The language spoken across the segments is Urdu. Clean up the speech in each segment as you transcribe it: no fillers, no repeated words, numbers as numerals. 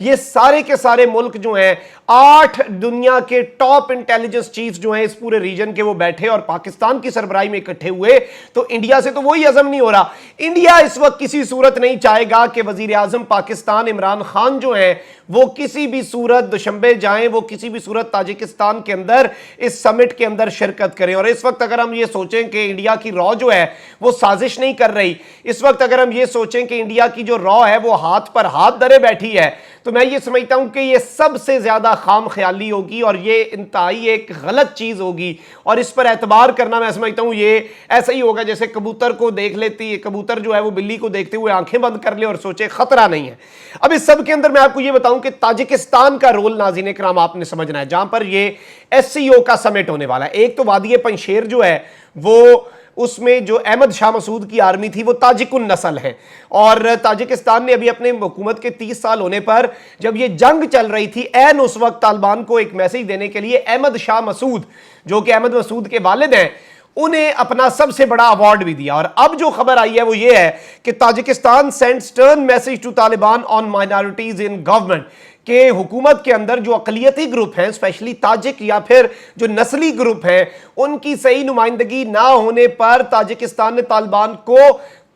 یہ سارے کے سارے ملک جو ہیں 8 دنیا کے ٹاپ انٹیلیجنس چیف جو ہیں اس پورے ریجن کے وہ بیٹھے اور پاکستان کی سربراہی میں اکٹھے ہوئے، تو انڈیا سے تو وہی ہضم نہیں ہو رہا۔ انڈیا اس وقت کسی صورت نہیں چاہے گا کہ وزیر اعظم پاکستان عمران خان جو ہیں وہ کسی بھی صورت دوشنبے جائیں، وہ کسی بھی صورت تاجکستان کے اندر اس سمٹ کے اندر شرکت کریں۔ اور اس وقت اگر ہم یہ سوچیں کہ انڈیا کی رو جو ہے وہ سازش نہیں کر رہی، اس وقت اگر ہم یہ سوچیں کہ انڈیا کی جو رو ہے وہ ہاتھ پر ہاتھ دھرے بیٹھی ہے، تو میں یہ سمجھتا ہوں کہ یہ سب سے زیادہ خام خیالی ہوگی اور یہ انتہائی ایک غلط چیز ہوگی، اور اس پر اعتبار کرنا میں سمجھتا ہوں یہ ایسا ہی ہوگا جیسے کبوتر کو دیکھ لیتی ہے، کبوتر جو ہے وہ بلی کو دیکھتے ہوئے آنکھیں بند کر لے اور سوچے خطرہ نہیں ہے۔ اب اس سب کے اندر میں آپ کو یہ بتاؤں کہ تاجکستان کا رول ناظرین اکرام آپ نے سمجھنا ہے، جہاں پر یہ ایس سی او کا سمٹ ہونے والا ہے۔ ایک تو وادی پنشیر جو ہے وہ اس میں جو احمد شاہ مسعود کی آرمی تھی وہ تاجک النسل ہے، اور تاجکستان نے ابھی اپنے حکومت کے 30 سال ہونے پر جب یہ جنگ چل رہی تھی، عین اس وقت طالبان کو ایک میسیج دینے کے لیے احمد شاہ مسعود جو کہ احمد مسعود کے والد ہیں انہیں اپنا سب سے بڑا ایوارڈ بھی دیا۔ اور اب جو خبر آئی ہے وہ یہ ہے کہ Tajikistan send stern message to Taliban on minorities in government, کہ حکومت کے اندر جو اقلیتی گروپ ہیں اسپیشلی تاجک یا پھر جو نسلی گروپ ہیں ان کی صحیح نمائندگی نہ ہونے پر تاجکستان نے طالبان کو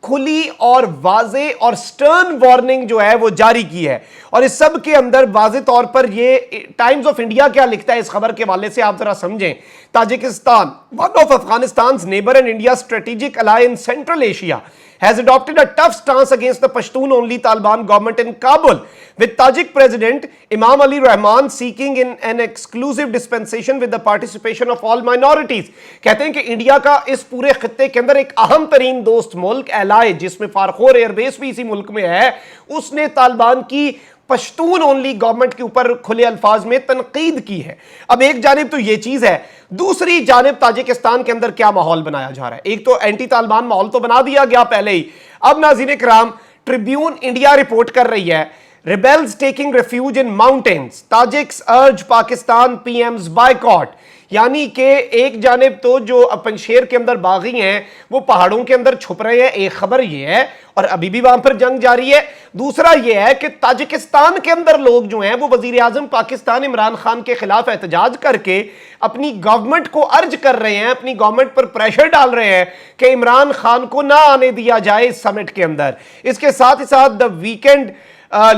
کھلی اور واضح اور سٹرن وارننگ جو ہے وہ جاری کی ہے۔ اور اس سب کے اندر واضح طور پر یہ ٹائمز آف انڈیا کیا لکھتا ہے اس خبر کے حوالے سے آپ ذرا سمجھیں۔ Tajikistan one of Afghanistan's neighbor and India's strategic ally in Central Asia has adopted a tough stance against the Pashtun-only Taliban government in Kabul, with Tajik President Imam Ali Rahman seeking in an exclusive dispensation with the participation of all minorities۔ کہتے ہیں کہ انڈیا کا اس پورے خطے کے اندر ایک اہم ترین دوست ملک ایلائے جس میں فارخور ایئر بیس بھی اسی ملک میں ہے، اس نے طالبان کی پشتون اونلی گورنمنٹ کے اوپر کھلے الفاظ میں تنقید کی ہے۔ اب ایک جانب تو یہ چیز ہے، دوسری جانب تاجکستان کے اندر کیا ماحول بنایا جا رہا ہے۔ ایک تو اینٹی طالبان ماحول تو بنا دیا گیا پہلے ہی، اب ناظرین کرام ٹریبیون انڈیا رپورٹ کر رہی ہے ریبیلز ٹیکنگ ریفیوج ان ماؤنٹینز، تاجکس ارج پاکستان پی ایمز بائیکاٹ، یعنی کہ ایک جانب تو جو پنشیر کے اندر باغی ہیں وہ پہاڑوں کے اندر چھپ رہے ہیں، ایک خبر یہ ہے، اور ابھی بھی وہاں پر جنگ جاری ہے۔ دوسرا یہ ہے کہ تاجکستان کے اندر لوگ جو ہیں وہ وزیر اعظم پاکستان عمران خان کے خلاف احتجاج کر کے اپنی گورنمنٹ کو ارج کر رہے ہیں، اپنی گورنمنٹ پر پریشر ڈال رہے ہیں کہ عمران خان کو نہ آنے دیا جائے اس سمٹ کے اندر۔ اس کے ساتھ ہی ساتھ دا ویکینڈ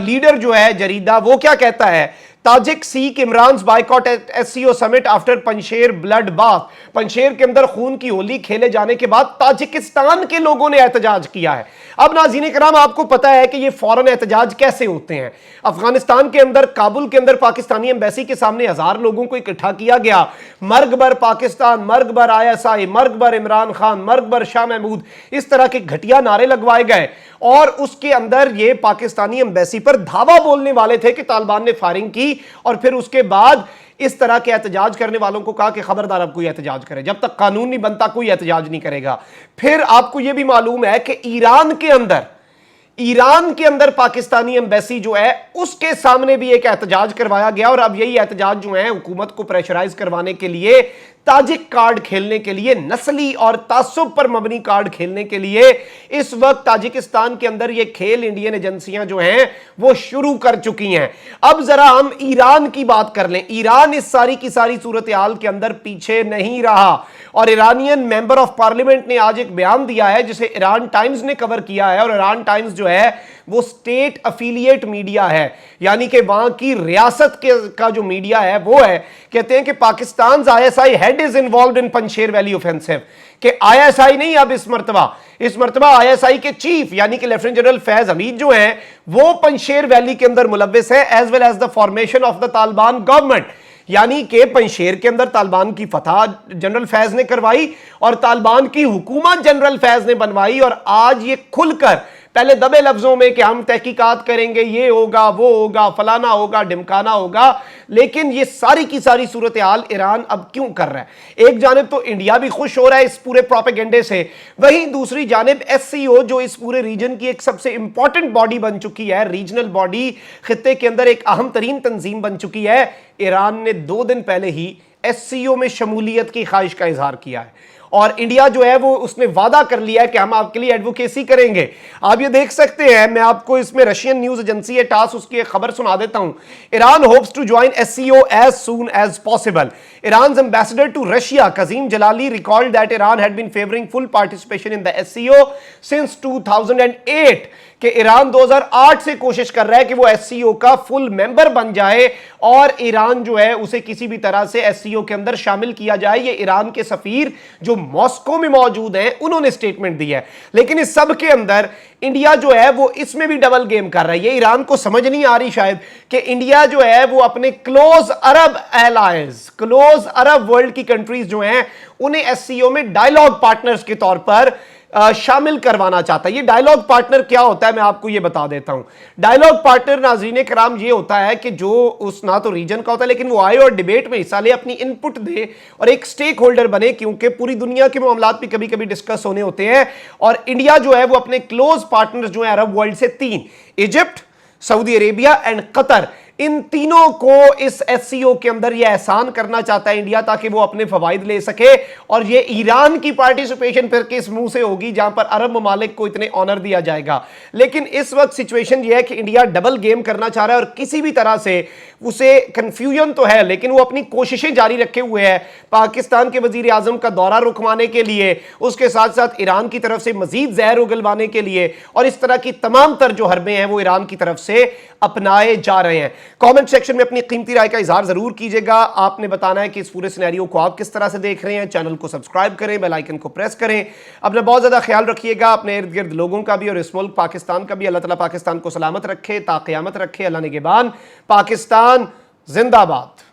لیڈر جو ہے جریدہ وہ کیا کہتا ہے، تاجک سیک عمرانز بائیکاٹ ایس سی او سمٹ آفٹر پنشیر بلڈ باتھ، پنشیر کے اندر خون کی ہولی کھیلے جانے کے بعد تاجکستان کے لوگوں نے احتجاج کیا ہے۔ اب ناظرین کرام آپ کو پتا ہے کہ یہ فوراً احتجاج کیسے ہوتے ہیں۔ افغانستان کے اندر کابل کے اندر پاکستانی ایمبیسی کے سامنے 1000 لوگوں کو اکٹھا کیا گیا، مرگ بر پاکستان، مرگ بر آئی ایس آئی، مرگ بر عمران خان، مرگ بر شاہ محمود، اس طرح کے گھٹیا نعرے لگوائے گئے، اور اس کے اندر یہ پاکستانی ایمبیسی پر دھاوا بولنے والے تھے کہ طالبان نے فائرنگ کی، اور پھر اس کے بعد اس طرح کے احتجاج کرنے والوں کو کہا کہ خبردار اب کوئی احتجاج کرے، جب تک قانون نہیں بنتا کوئی احتجاج نہیں کرے گا۔ پھر آپ کو یہ بھی معلوم ہے کہ ایران کے اندر پاکستانی ایمبیسی جو ہے اس کے سامنے بھی ایک احتجاج کروایا گیا، اور اب یہی احتجاج جو ہے حکومت کو پریشرائز کروانے کے لیے، تاجک کارڈ کھیلنے کے لیے، نسلی اور تعصب پر مبنی کارڈ کھیلنے کے لیے اس وقت تاجکستان کے اندر یہ کھیل انڈین ایجنسیاں جو ہیں وہ شروع کر چکی ہیں۔ اب ذرا ہم ایران کی بات کر لیں۔ ایران اس ساری کی ساری صورتحال کے اندر پیچھے نہیں رہا، اور ایرانین ممبر آف پارلیمنٹ نے آج ایک بیان دیا ہے جسے ایران ٹائمز نے کور کیا ہے، اور ایران ٹائمز جو ہے وہ سٹیٹ افیلیٹ میڈیا ہے، یعنی کہ وہاں کی ریاست کا جو میڈیا ہے وہ ہے۔ کہتے ہیں کہ Pakistan I S I head is involved in Panjshir valley offensive, کہ آئی ایس آئی نہیں، اب اس مرتبہ آئی ایس آئی کے چیف یعنی کہ لیفٹیننٹ جنرل فیض حمید جو ہیں وہ پنشیر ویلی کے اندر ملوث ہیں، as well as the formation of the Taliban government, یعنی کہ پنشیر کے اندر طالبان کی فتح جنرل فیض نے کروائی اور طالبان کی حکومت جنرل فیض نے بنوائی، اور آج یہ کھل کر پہلے دبے لفظوں میں کہ ہم تحقیقات کریں گے، یہ ہوگا وہ ہوگا فلانا ہوگا ڈمکانا ہوگا، لیکن یہ ساری کی ساری صورتحال ایران اب کیوں کر رہا ہے؟ ایک جانب تو انڈیا بھی خوش ہو رہا ہے اس پورے پروپیگنڈے سے، وہیں دوسری جانب ایس سی او جو اس پورے ریجن کی ایک سب سے امپورٹنٹ باڈی بن چکی ہے، ریجنل باڈی، خطے کے اندر ایک اہم ترین تنظیم بن چکی ہے، ایران نے 2 دن پہلے ہی ایس سی او میں شمولیت کی خواہش کا اظہار کیا ہے، اور انڈیا جو ہے وہ اس نے وعدہ کر لیا ہے کہ ہم آپ کے لیے ایڈوکیسی کریں گے. آپ یہ دیکھ سکتے ہیں, میں آپ کو اس میں رشین نیوز ایجنسی ہے ٹاس, اس کی ایک خبر سنا دیتا ہوں. Iran hopes to join SCO as soon as possible. Iran's ambassador to Russia Qasim Jalali recalled that Iran had been favouring full participation in the SCO since 2008 کہ ایران 2008 سے کوشش کر رہا ہے کہ وہ SCO کا فل ممبر بن جائے اور ایران جو ہے اسے کسی بھی طرح سے SCO کے اندر شامل کیا جائے. یہ ایران کے سفیر جو ماسکو میں موجود ہیں انہوں نے سٹیٹمنٹ دی ہے. لیکن اس سب کے اندر انڈیا جو ہے وہ اس میں بھی ڈبل گیم کر رہا ہے. یہ ایران کو سمجھ نہیں آ رہی شاید کہ انڈیا جو ہے وہ اپنے کلوز عرب ایلائز, کلوز عرب ورلڈ کی کنٹریز جو ہیں انہیں SCO میں ڈائیلاگ پارٹنرز کے طور پر شامل کروانا چاہتا ہے. یہ ڈائیلاگ پارٹنر کیا ہوتا ہے میں آپ کو یہ بتا دیتا ہوں. ڈائیلاگ پارٹنر ناظرین کرام یہ ہوتا ہے کہ جو اس نہ تو ریجن کا ہوتا ہے لیکن وہ آئے اور ڈیبیٹ میں حصہ لے, اپنی ان پٹ دے اور ایک سٹیک ہولڈر بنے, کیونکہ پوری دنیا کے معاملات بھی کبھی کبھی ڈسکس ہونے ہوتے ہیں. اور انڈیا جو ہے وہ اپنے کلوز پارٹنر جو ہیں عرب ورلڈ سے 3, ایجپٹ, سعودی عربیہ اینڈ قطر, ان تینوں کو اس SCO کے اندر یہ احسان کرنا چاہتا ہے انڈیا تاکہ وہ اپنے فوائد لے سکے. اور یہ ایران کی پارٹیسپیشن پھر کس منہ سے ہوگی جہاں پر عرب ممالک کو اتنے آنر دیا جائے گا. لیکن اس وقت سچویشن یہ ہے کہ انڈیا ڈبل گیم کرنا چاہ رہا ہے اور کسی بھی طرح سے اسے کنفیوژن تو ہے لیکن وہ اپنی کوششیں جاری رکھے ہوئے ہے پاکستان کے وزیر اعظم کا دورہ رکوانے کے لیے, اس کے ساتھ ساتھ ایران کی طرف سے مزید زہر اگلوانے کے لیے, اور اس طرح کی تمام تر جو حربے ہیں وہ ایران کی طرف سے اپنائے جا رہے ہیں. کامنٹ سیکشن میں اپنی قیمتی رائے کا اظہار ضرور کیجئے گا. آپ نے بتانا ہے کہ اس پورے سینیریو کو آپ کس طرح سے دیکھ رہے ہیں. چینل کو سبسکرائب کریں, بیل آئیکن کو پریس کریں. اپنا بہت زیادہ خیال رکھیے گا, اپنے ارد گرد لوگوں کا بھی اور اس ملک پاکستان کا بھی. اللہ تعالیٰ پاکستان کو سلامت رکھے, تا قیامت رکھے. اللہ نگہبان. پاکستان زندہ باد.